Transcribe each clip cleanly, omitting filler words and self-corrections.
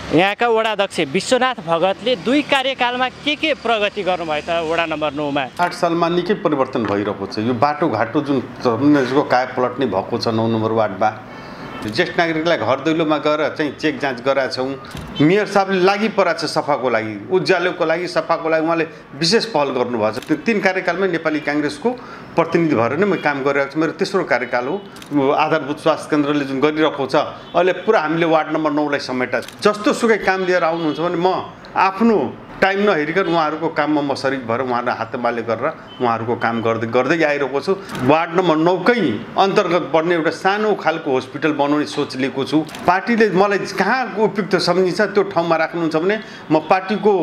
यहाँका वडा अध्यक्ष विश्वनाथ भगतले 2 कार्यकालमा के प्रगति गर्नुभयो त वडा नम्बर 9 मा? 8 सालमा निकै परिवर्तन भइरहेको छ। यो बाटोघाटो जुन यसको कायापलट नै भएको छ 9 नम्बर वार्डमा। ज्येष्ठ नागरिकलाई घर दैलोमा गएर चाहिँ चेक जाँच गराएका छौँ। मेयर साहबले लागि परेको छ सफाको लागि, उज्यालोको लागि, सफाको लागि उहाँले विशेष पहल गर्नुभएको छ। त्यो 3 कार्यकालमै नेपाली काङ्ग्रेसको प्रतिनिधि भएर नै म काम गरिरहेको छु। मेरो तेस्रो कार्यकाल हो। आधारभूत स्वास्थ्य केन्द्रले जुन गरिरहेको छ अहिले पुरा हामीले वार्ड नम्बर 9 लाई समेटा जस्तो सुकै काम लिएर आउनुहुन्छ भने म आफ्नो टाइम नहेरिकन उहाँहरूको काममा म सरिक भएर उहाँलाई हातमाले गरेर उहाँहरूको काम गर्दै आइरहेको छु। वार्ड नम्बर 9 कै अन्तर्गत पर्ने एउटा सानो खालको हस्पिटल बनाउने सोच लिएको छु। पार्टीले मलाई कहाँ उपयुक्त सम्झिन्छ त्यो ठाउँमा राख्नुहुन्छ भने म पार्टीको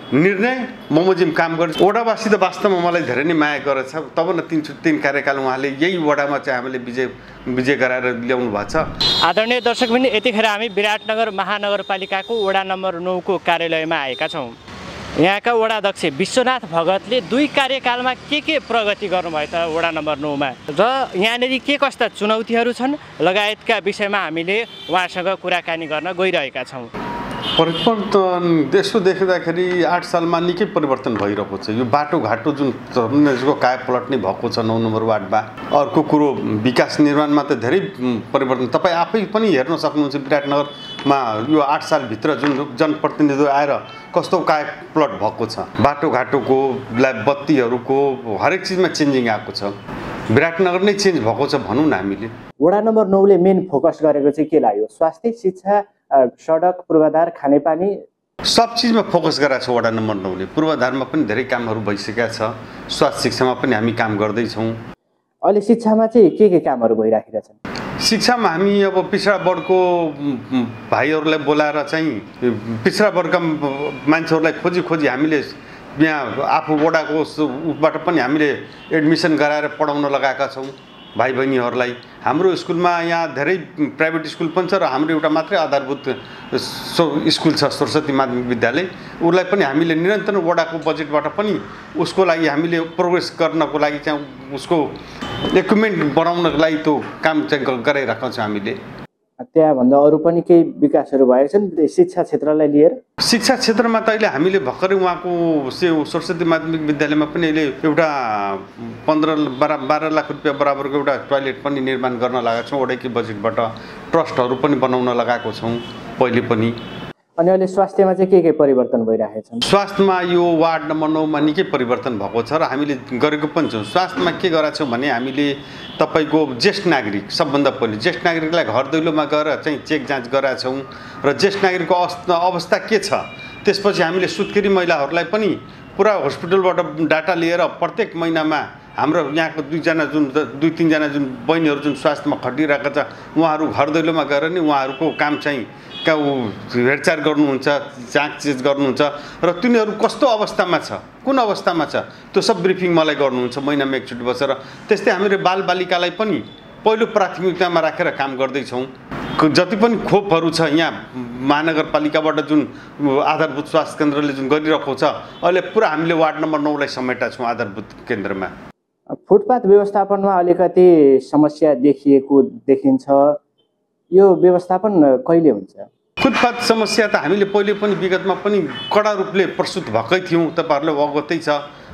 निर्णय बमोजिम काम गर्छु। वडावासी त वास्तवमा मलाई धेरै नै माया गरेछ। तब न 3 कार्यकाल उहाँले यही वडामा चाहिँ हामीले विजय गराएर ल्याउनु भएको छ। आदरणीय दर्शकबिन, यतिखेर हामी विराटनगर महानगरपालिकाको वडा नम्बर 9 को कार्यालयमा आएका छौँ। यहाँका वडा अध्यक्ष विश्वनाथ भगतले 2 कार्यकालमा के प्रगति गर्नुभयो त वडा नम्बर 9 मा र यहाँनिर के कस्ता चुनौतीहरू छन् लगायतका विषयमा हामीले उहाँसँग कुराकानी गर्न गइरहेका छौँ। परिवर्तन यसो देख्दाखेरि 8 सालमा निकै परिवर्तन भइरहेको छ। यो बाटोघाटो जुन यसको कायापलट नै भएको छ 9 नम्बर वार्डमा। अर्को कुरो विकास निर्माणमा त धेरै परिवर्तन तपाईँ आफै पनि हेर्न सक्नुहुन्छ। विराटनगरमा यो 8 सालभित्र जुन जनप्रतिनिधि आएर कस्तो कायापलट भएको छ। बाटोघाटोको बत्तीहरूको हरेक चिजमा चेन्जिङ आएको छ। विराटनगर नै चेन्ज भएको छ भनौँ न हामीले। वडा नम्बर 9 ले मेन फोकस गरेको चाहिँ के लाग्यो? स्वास्थ्य, शिक्षा, सडक, पूर्वाधार, खानेपानी सब चिजमा फोकस गरेको छ वडा नम्बर 9 ले। पूर्वाधारमा पनि धेरै कामहरू भइसकेका छ। स्वास्थ्य शिक्षामा पनि हामी काम गर्दैछौँ। अहिले शिक्षामा चाहिँ के कामहरू भइराखेका छन्? शिक्षामा हामी अब पिछडा वर्गको भाइहरूलाई बोलाएर चाहिँ पिछडा वर्गका मान्छेहरूलाई खोजी हामीले यहाँ आफू वडाको उबाट पनि हामीले एडमिसन गराएर पढाउन लगाएका छौँ भाइ बहिनीहरूलाई। हाम्रो स्कुलमा यहाँ धेरै प्राइभेट स्कुल पनि छ र हाम्रो एउटा मात्रै आधारभूत स्कुल छ सरस्वती माध्यमिक विद्यालय। उसलाई पनि हामीले निरन्तर वडाको बजेटबाट पनि उसको लागि हामीले प्रोग्रेस गर्नको लागि चाहिँ उसको इक्विपमेन्ट बनाउनको लागि त्यो काम चाहिँ गराइरहेका छौँ हामीले। त्यहाँभन्दा अरू पनि केही विकासहरू भएको छन् शिक्षा क्षेत्रलाई लिएर? शिक्षा क्षेत्रमा त अहिले हामीले भर्खरै उहाँको सरस्वती माध्यमिक विद्यालयमा पनि अहिले एउटा 15-12 लाख रुपियाँ बराबरको एउटा टोयलेट पनि निर्माण गर्न लगाएको छौँ। वडाकै बजेटबाट ट्रस्टहरू पनि बनाउन लगाएको छौँ पहिले पनि। अनि अहिले स्वास्थ्यमा चाहिँ के परिवर्तन भइरहेको छ? स्वास्थ्यमा यो वार्ड नम्बर 9 मा निकै परिवर्तन भएको छ र हामीले गरेको पनि छौँ। स्वास्थ्यमा के गरेका छौँ भने हामीले तपाईँको ज्येष्ठ नागरिक सबभन्दा पहिले ज्येष्ठ नागरिकलाई घर दैलोमा गएर चाहिँ चेक जाँच गराएका छौँ र ज्येष्ठ नागरिकको अवस्था के छ त्यसपछि हामीले सुत्केरी महिलाहरूलाई पनि पुरा हस्पिटलबाट डाटा लिएर प्रत्येक महिनामा हाम्रो यहाँको 2-3 जना जुन बहिनीहरू जुन स्वास्थ्यमा खटिरहेका छ उहाँहरू घर दैलोमा गएर नि उहाँहरूको काम चाहिँ हेरचाह गर्नुहुन्छ, जाँचचेज गर्नुहुन्छ र तिनीहरू कस्तो अवस्थामा छ, कुन अवस्थामा छ त्यो सब ब्रिफिङ मलाई गर्नुहुन्छ महिनामा एकचोटि बसेर। त्यस्तै हामीले बालबालिकालाई पनि पहिलो प्राथमिकतामा राखेर काम गर्दैछौँ। जति पनि खोपहरू छ यहाँ महानगरपालिकाबाट जुन आधारभूत स्वास्थ्य केन्द्रले जुन गरिरहेको छ अहिले पुरा हामीले वार्ड नम्बर 9 लाई समेटा छौँ आधारभूत केन्द्रमा। फुटपाथ व्यवस्थापनमा अलिकति समस्या देखिन्छ। यो व्यवस्थापन कहिले हुन्छ? फुटपाथ समस्या त हामीले पहिले पनि विगतमा पनि कडा रूपले प्रस्तुत भएकै थियौँ। तपाईँहरूलाई अवगतै छ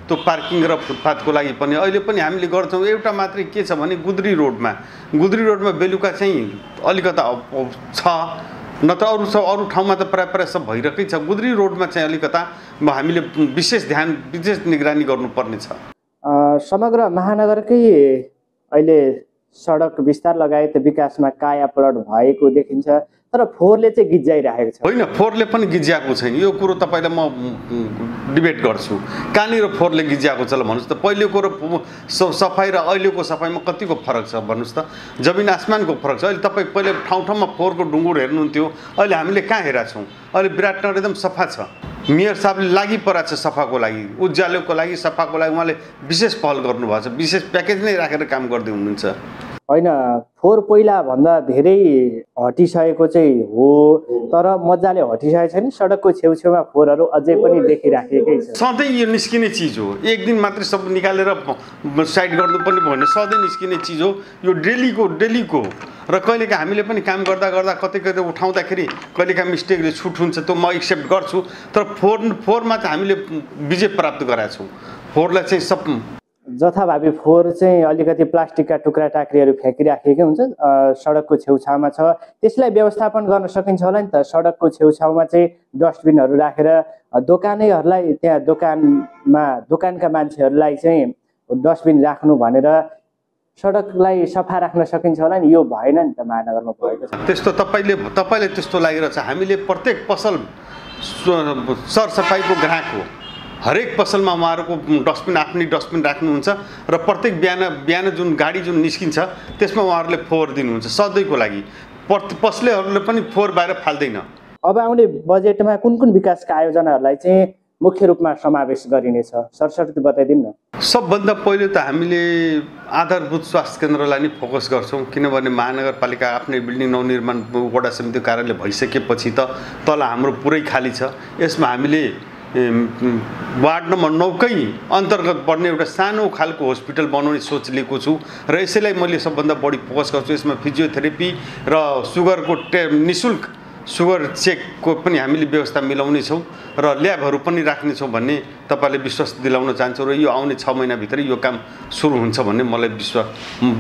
त्यो पार्किङ र फुटपाथको लागि पनि अहिले पनि हामीले गर्छौँ। एउटा मात्रै के छ भने गुद्री रोडमा बेलुका चाहिँ अलिकता छ, नत्र अरू ठाउँमा त प्राय सब भइरहेकै छ। गुद्री रोडमा चाहिँ अलिकता हामीले विशेष निगरानी गर्नुपर्ने छ। समग्र महानगरकै अहिले सडक विस्तार लगायत विकासमा कायापलट भएको देखिन्छ तर फोहोरले चाहिँ गिज्जाइरहेको छ। होइन, फोहोरले पनि गिज्याएको छैन। यो कुरो तपाईँलाई म डिबेट गर्छु। कहाँनिर फोहोरले गिज्याएको छ ल भन्नुहोस् त। पहिलेको र सफाइ र अहिलेको सफाइमा कतिको फरक छ भन्नुहोस् त। जमिन आसमानको फरक छ। अहिले तपाईँ पहिले ठाउँमा फोहोरको ढुङ्गुर हेर्नुहुन्थ्यो, अहिले हामीले कहाँ हेरेका छौँ? अहिले विराटनगर एकदम सफा छ। मेयर साहबले लागि परेको छ सफाको लागि, उज्यालोको लागि, सफाको लागि उहाँले विशेष पहल गर्नुभएको छ। विशेष प्याकेज नै राखेर काम गर्दै हुनुहुन्छ। होइन फोहोर पहिलाभन्दा धेरै हटिसकेको चाहिँ हो, तर मजाले हटिसकेको छैन। सडकको छेउछेउमा फोहोरहरू अझै पनि देखिराखेकै छ। सधैँ यो निस्किने चिज हो, एक दिन मात्रै सब निकालेर साइड गर्नुपर्ने भएन, सधैँ निस्किने चिज हो यो, डेलीको। र कहिलेकाहीँ हामीले पनि काम गर्दा गर्दा कतै उठाउँदाखेरि कहिलेकाहीँ मिस्टेकले छुट हुन्छ, त्यो म एक्सेप्ट गर्छु। तर फोहोरमा चाहिँ हामीले विजय प्राप्त गराएको छौँ। फोहोरलाई चाहिँ सब जथाभावी फोहोर चाहिँ अलिकति प्लास्टिकका टुक्रा टाक्रीहरू फ्याँकिराखेकै हुन्छ, सडकको छेउछाउमा छ। त्यसलाई व्यवस्थापन गर्न सकिन्छ होला नि त। सडकको छेउछाउमा चाहिँ डस्टबिनहरू राखेर दोकानेहरूलाई, त्यहाँ दोकानका मान्छेहरूलाई चाहिँ डस्टबिन राख्नु भनेर सडकलाई सफा राख्न सकिन्छ होला नि। यो भएन नि त महानगरमा भएको छ त्यस्तो। तपाईँलाई त्यस्तो लागिरहेछ। हामीले प्रत्येक पसल सरसफाइको ग्राहक हो। हरेक पसलमा उहाँहरूको आफ्नै डस्टबिन राख्नुहुन्छ र प्रत्येक बिहान जुन गाडी जुन निस्किन्छ त्यसमा उहाँहरूले फोहोर दिनुहुन्छ सधैँको लागि। पसलेहरूले पनि फोहोर बाहिर फाल्दैन। अब आउने बजेटमा कुन विकासका आयोजनाहरूलाई चाहिँ मुख्य रूपमा समावेश गरिनेछ, सरसर्ती बताइदिनु न। सबभन्दा पहिलो त हामीले आधारभूत स्वास्थ्य केन्द्रलाई नै फोकस गर्छौँ, किनभने महानगरपालिका आफ्नै बिल्डिङ नवनिर्माण वडा समिति कार्यालय भइसकेपछि त तल हाम्रो पुरै खाली छ। यसमा हामीले वार्ड नम्बर 9 कै अन्तर्गत पर्ने एउटा सानो खालको हस्पिटल बनाउने सोच लिएको छु र यसैलाई मैले सबभन्दा बढी फोकस गर्छु। यसमा फिजियोथेरापी र सुगरको निःशुल्क सुगर चेकको पनि हामीले व्यवस्था मिलाउनेछौँ र ल्याबहरू पनि राख्नेछौँ भन्ने तपाईँले विश्वास दिलाउन चाहन्छु। र यो आउने 6 महिनाभित्र यो काम सुरु हुन्छ भन्ने मलाई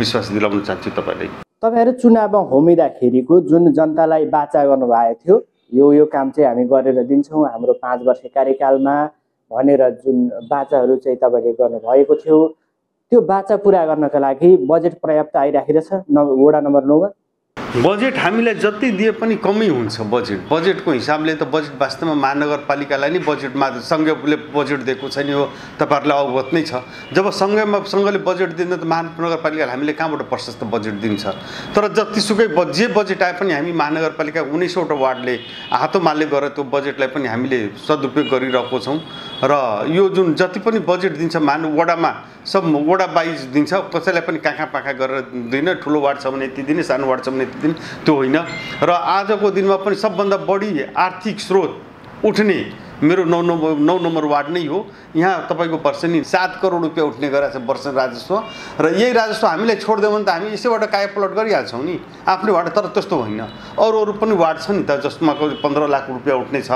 विश्वास दिलाउन चाहन्छु तपाईँले। तपाईँहरू चुनावमा होमिँदाखेरिको जुन जनतालाई वाचा गर्नुभएको थियो, यो काम चाहिँ हामी गरेर दिन्छौँ हाम्रो 5 वर्ष कार्यकालमा भनेर जुन वाचाहरू चाहिँ तपाईँले गर्नुभएको थियो, त्यो वाचा पुरा गर्नका लागि बजेट पर्याप्त आइराखेको छ वडा नम्बर 9 मा? बजेट हामीलाई जति दिए पनि कमै हुन्छ। बजेटको हिसाबले त बजेट वास्तवमा महानगरपालिकालाई नै बजेटमा सङ्घले बजेट दिएको छैन, यो तपाईँहरूलाई अवगत नै छ। जब सङ्घले बजेट दिँदा त महानगरपालिकालाई हामीले कहाँबाट प्रशस्त बजेट दिन्छ। तर जतिसुकै जे बजेट आए पनि हामी महानगरपालिका 19वटा वार्डले हातोमाले गरेर त्यो बजेटलाई पनि हामीले सदुपयोग गरिरहेको छौँ। र यो जुन जति पनि बजेट दिन्छ वडामा सब वडा वाइज दिन्छ, कसैलाई पनि काखा गरेर दिन। ठुलो वार्ड छ भने यति दिने, सानो वार्ड छ भने यति दिन, त्यो होइन। र आजको दिनमा पनि सबभन्दा बढी आर्थिक स्रोत उठ्ने मेरो 9 नम्बर वार्ड नै हो। यहाँ तपाईँको वर्षेनी 7 करोड रुपियाँ उठ्ने गरेको छ वर्ष राजस्व। र यही राजस्व हामीलाई छोडिदियो भने त हामी यसैबाट कायापलट गरिहाल्छौँ नि आफ्नै वार्ड। तर त्यस्तो होइन, अरू पनि वार्ड छ नि त जसमा कति 15 लाख रुपियाँ उठ्ने छ,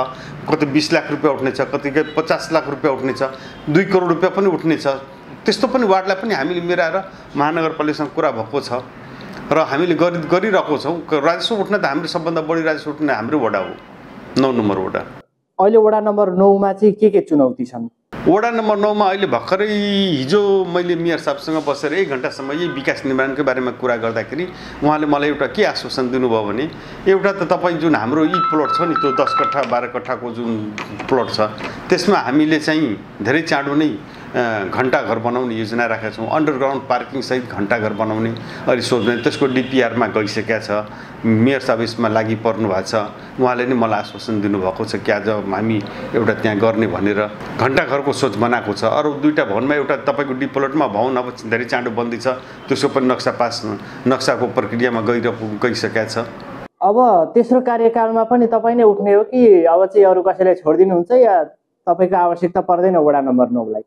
कति 20 लाख रुपियाँ उठ्ने छ, कति 50 लाख रुपियाँ उठ्ने छ, 2 करोड रुपियाँ पनि उठ्ने छ। त्यस्तो पनि वार्डलाई पनि हामीले मिलाएर महानगरपालिकासँग कुरा भएको छ र हामीले गरिरहेको छौँ। राजस्व उठ्न त हाम्रो सबभन्दा बढी राजस्व उठ्ने हाम्रो वडा हो, 9 नम्बर वडा। अहिले वडा नम्बर 9 मा चाहिँ के चुनौती छन्? वडा नम्बर 9 मा अहिले भर्खरै हिजो मैले मेयर साहबसँग बसेर 1 घन्टासम्म यही विकास निर्माणको बारेमा कुरा गर्दाखेरि उहाँले मलाई एउटा के आश्वासन दिनुभयो भने, एउटा त तपाईँ जुन हाम्रो प्लट छ नि त्यो 10 कट्ठा 12 कट्ठाको जुन प्लट छ त्यसमा हामीले चाहिँ धेरै चाँडो नै घण्टाघर बनाउने योजना राखेका छौँ। अन्डरग्राउन्ड पार्किङ सहित घण्टाघर बनाउने अहिले सोच्ने, त्यसको डिपिआरमा गइसकेका छ। मेयर साहब यसमा लागि पर्नु भएको छ। उहाँले नै मलाई आश्वासन दिनुभएको छ कि आज हामी एउटा त्यहाँ गर्ने भनेर घण्टाघरको सोच बनाएको छ। अरू 2टा भवनमा एउटा तपाईँको डी प्लटमा भवन अब धेरै चाँडो बन्दैछ, त्यसको पनि नक्साको प्रक्रियामा गइसकेका छ। अब तेस्रो कार्यकालमा पनि तपाईँ नै उठ्ने हो कि अब चाहिँ अरू कसैलाई छोडिदिनुहुन्छ या तपाईँको आवश्यकता पर्दैन वडा नम्बर 9 लाई?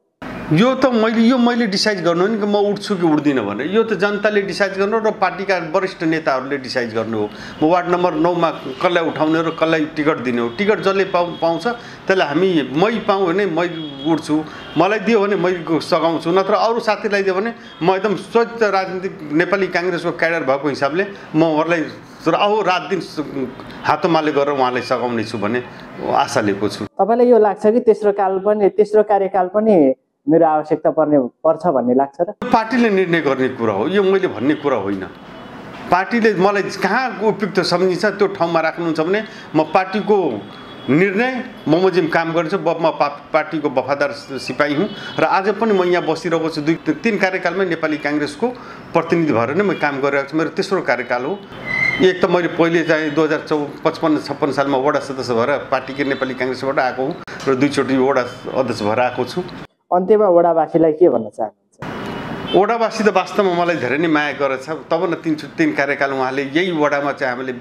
यो त मैले डिसाइड गर्नु हो नि कि म उठ्छु कि उठ्दिनँ भने। यो त जनताले डिसाइड गर्नु र पार्टीका वरिष्ठ नेताहरूले डिसाइड गर्नु हो। म वार्ड नम्बर 9 मा कसलाई उठाउने र कसलाई टिकट दिने हो। टिकट जसले पाउँछ त्यसलाई हामी मै पाऊँ भने मै उठ्छु, मलाई दियो भने मै सघाउँछु, नत्र अरू साथीलाई दियो भने म एकदम स्वच्छ राजनीतिक नेपाली काङ्ग्रेसको क्याडर भएको हिसाबले म उहाँलाई रात दिन हातोमाले गरेर उहाँलाई सघाउने छु भन्ने आशा लिएको छु। तपाईँलाई यो लाग्छ कि तेस्रो कार्यकाल पनि मेरो आवश्यकता पर्छ भन्ने लाग्छ र? पार्टीले निर्णय गर्ने कुरा हो, यो मैले भन्ने कुरा होइन। पार्टीले मलाई कहाँ उपयुक्त सम्झिन्छ त्यो ठाउँमा राख्नुहुन्छ भने म पार्टीको निर्णय बमोजिम काम गर्छु। म पार्टीको वफादार सिपाही हुँ र आज पनि म यहाँ बसिरहेको छु। 2-3 कार्यकालमै नेपाली काङ्ग्रेसको प्रतिनिधि भएर नै म काम गरिरहेको छु। मेरो तेस्रो कार्यकाल हो। एक त मैले पहिले चाहिँ 2055-56 सालमा वडा सदस्य भएर पार्टीको नेपाली काङ्ग्रेसबाट आएको हुँ र 2 चोटि वडा अध्यक्ष भएर आएको छु। अन्त्यमा वडावासीलाई के भन्न चाहनुहुन्छ? वडावासी त वास्तवमा मलाई धेरै नै माया गरेछ। तब न 3 कार्यकाल उहाँले यही वडामा चाहिँ हामीले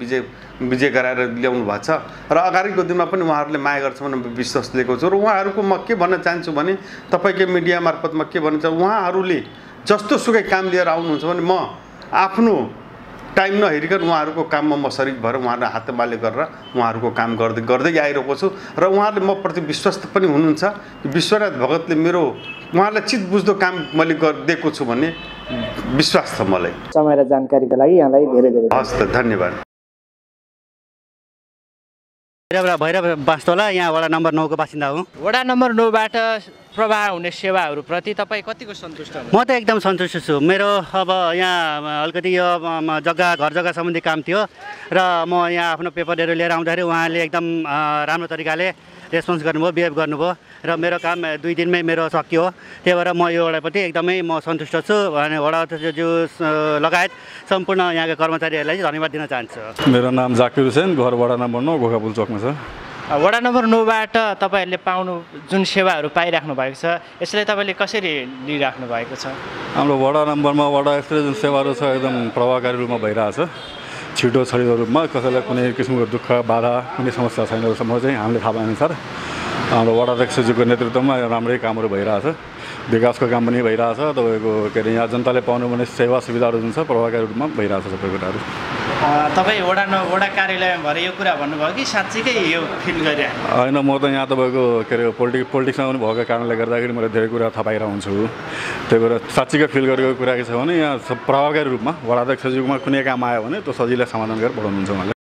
विजय गराएर ल्याउनु भएको छ र अगाडिको दिनमा पनि उहाँहरूले माया गर्छ भन्ने विश्वास लिएको छु। र उहाँहरूको म के भन्न चाहन्छु भने तपाईँकै मिडिया मार्फत म के भन्न चाहन्छु, उहाँहरूले जस्तो सुकै काम लिएर आउनुहुन्छ भने म आफ्नो टाइम नहेरिकन उहाँहरूको काममा म सरिक भएर उहाँहरूले हातमाले गरेर उहाँहरूको काम गर्दै आइरहेको छु। र उहाँहरूले म प्रति विश्वस्त पनि हुनुहुन्छ कि विश्वनाथ भगतले मेरो उहाँलाई चित बुझ्दो काम मैले दिएको छु भन्ने विश्वास छ मलाई। समय र जानकारीको लागि यहाँलाई धेरै धेरै हस् त, धन्यवाद। भैरव बास्तोला, यहाँ वडा नम्बर 9 को बासिन्दा हुँ। वडा नम्बर 9 बाट प्रवाह हुने सेवाहरूप्रति तपाईँ कतिको सन्तुष्ट हुनुहुन्छ? म त एकदम सन्तुष्ट छु। मेरो अब यहाँ अलिकति यो घर जग्गा सम्बन्धी काम थियो र म यहाँ आफ्नो पेपरहरू लिएर आउँदाखेरि उहाँले एकदम राम्रो तरिकाले रेस्पोन्स गर्नुभयो, बिहेभ गर्नुभयो र मेरो काम 2 दिनमै मेरो सकियो। त्यही भएर म यो वडाप्रति एकदमै म सन्तुष्ट छु अनि वडा लगायत सम्पूर्ण यहाँका कर्मचारीहरूलाई चाहिँ धन्यवाद दिन चाहन्छु। मेरो नाम जाकिर हुसैन, घर वडा नम्बर 9 गोखापुल चोकमा छ। वडा नम्बर 9 बाट तपाईँहरूले पाउनु जुन सेवाहरू पाइराख्नु भएको छ यसलाई तपाईँले कसरी लिइराख्नु भएको छ? हाम्रो वडा नम्बरमा वडा स्तरीय जुन सेवाहरू छ एकदम प्रभावकारी रूपमा भइरहेछ। छिटो छरितो रूपमा कसैलाई कुनै किसिमको दुःख बाधा कुनै समस्या छैन सम्म चाहिँ हामीले थाहा पाएअनुसार हाम्रो वडा अध्यक्षज्यूको नेतृत्वमा राम्रै कामहरू भइरहेछ। विकासको काम पनि भइरहेछ। तपाईँको के अरे यहाँ जनताले पाउनुपर्ने सेवा सुविधाहरू जुन छ प्रभावकारी रूपमा भइरहेछ सबै कुराहरू। तपाईँ वडा कार्यालयमा भएर यो कुरा भन्नुभयो कि साँच्चीकै यो फिल गरिरहेको? होइन, म त यहाँ तपाईँको के अरे पोलिटिक्समा पनि भएको कारणले गर्दाखेरि मैले धेरै कुरा थाहा पाइरहेको हुन्छु। त्यही भएर साँच्चीकै फिल गरेको कुरा के छ भने यहाँ प्रभावकारी रूपमा वडा अध्यक्षज्यूमा कुनै काम आयो भने त्यो सजिलै समाधान गरेर पठाउनुहुन्छ उहाँले।